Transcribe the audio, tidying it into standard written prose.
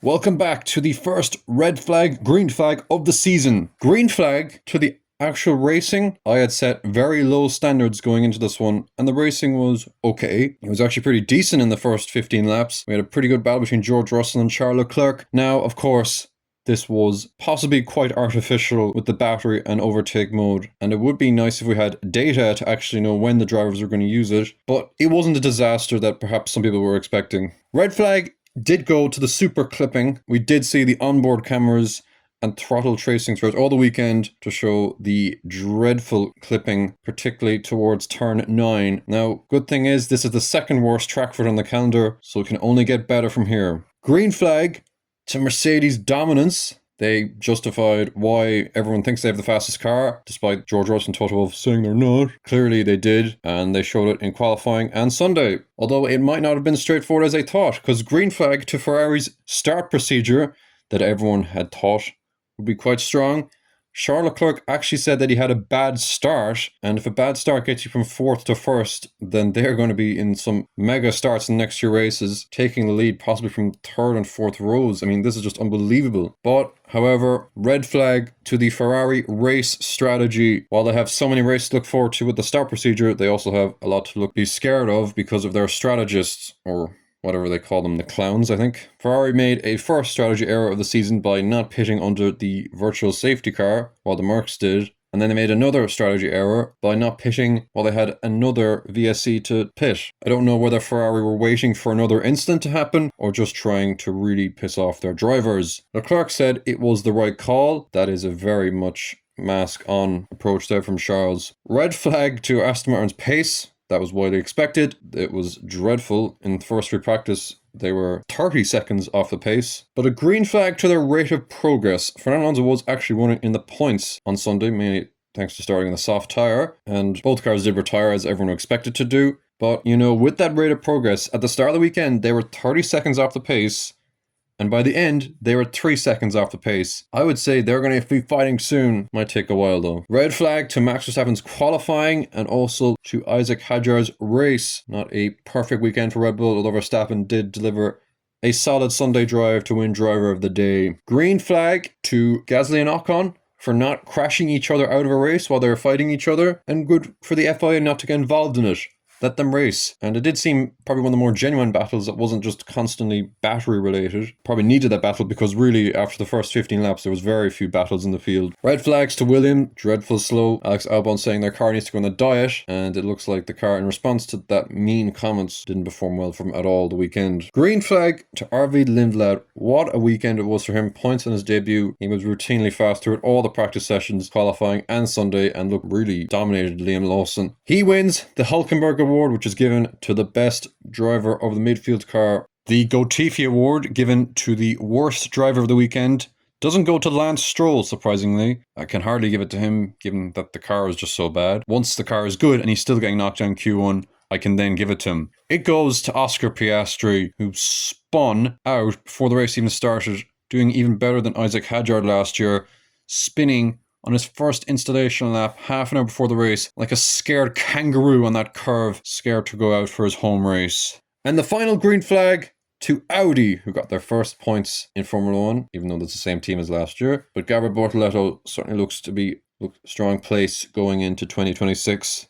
Welcome back to the first red flag, green flag of the season. Green flag to the actual racing. I had set very low standards going into this one, and the racing was okay. It was actually pretty decent in the first 15 laps. We had a pretty good battle between George Russell and Charles Leclerc. Now, of course, this was possibly quite artificial with the battery and overtake mode, and it would be nice if we had data to actually know when the drivers were going to use it, but it wasn't a disaster that perhaps some people were expecting. Red flag did go to the super clipping. We did see the onboard cameras and throttle tracing throughout all the weekend to show the dreadful clipping, particularly towards turn 9. Now, good thing is this is the second worst track for it on the calendar, so it can only get better from here. Green flag to Mercedes dominance. They justified why everyone thinks they have the fastest car, despite George Russell and Toto Wolff saying they're not. Clearly they did, and they showed it in qualifying and Sunday. Although it might not have been straightforward as they thought, because green flag to Ferrari's start procedure that everyone had thought would be quite strong. Charles Leclerc actually said that he had a bad start, and if a bad start gets you from 4th to 1st, then they're going to be in some mega starts in next few races, taking the lead possibly from 3rd and 4th rows. I mean, this is just unbelievable. But, however, red flag to the Ferrari race strategy. While they have so many races to look forward to with the start procedure, they also have a lot to be scared of because of their strategists, or whatever they call them, the clowns, I think. Ferrari made a first strategy error of the season by not pitting under the virtual safety car, while the Mercs did. And then they made another strategy error by not pitting while they had another VSC to pit. I don't know whether Ferrari were waiting for another incident to happen or just trying to really piss off their drivers. Leclerc said it was the right call. That is a very much mask-on approach there from Charles. Red flag to Aston Martin's pace. That was widely expected. It was dreadful. In the first free practice, they were 30 seconds off the pace. But a green flag to their rate of progress. Fernando Alonso was actually running in the points on Sunday, mainly thanks to starting on the soft tyre. And both cars did retire as everyone expected to do. But, you know, with that rate of progress, at the start of the weekend, they were 30 seconds off the pace. And by the end, they were 3 seconds off the pace. I would say they're going to be fighting soon. Might take a while though. Red flag to Max Verstappen's qualifying and also to Isaac Hadjar's race. Not a perfect weekend for Red Bull, although Verstappen did deliver a solid Sunday drive to win driver of the day. Green flag to Gasly and Ocon for not crashing each other out of a race while they were fighting each other. And good for the FIA not to get involved in it. Let them race. And it did seem probably one of the more genuine battles that wasn't just constantly battery related. Probably needed that battle because really after the first 15 laps there was very few battles in the field. Red flags to William, dreadful slow. Alex Albon saying their car needs to go on a diet, and it looks like the car in response to that mean comments didn't perform well from at all the weekend. Green flag to Arvid Lindblad. What a weekend it was for him. Points on his debut. He was routinely fast throughout all the practice sessions, qualifying and Sunday, and looked really dominated Liam Lawson. He wins the Hulkenberg Award, which is given to the best driver of the midfield car. The Gotifi Award, given to the worst driver of the weekend, doesn't go to Lance Stroll, surprisingly. I can hardly give it to him, given that the car is just so bad. Once the car is good and he's still getting knocked down Q1, I can then give it to him. It goes to Oscar Piastri, who spun out before the race even started, doing even better than Isaac Hadjar last year, spinning on his first installation lap, half an hour before the race, like a scared kangaroo on that curve, scared to go out for his home race. And the final green flag to Audi, who got their first points in Formula 1, even though it's the same team as last year. But Gabriel Bortoleto certainly looks to be a strong place going into 2026.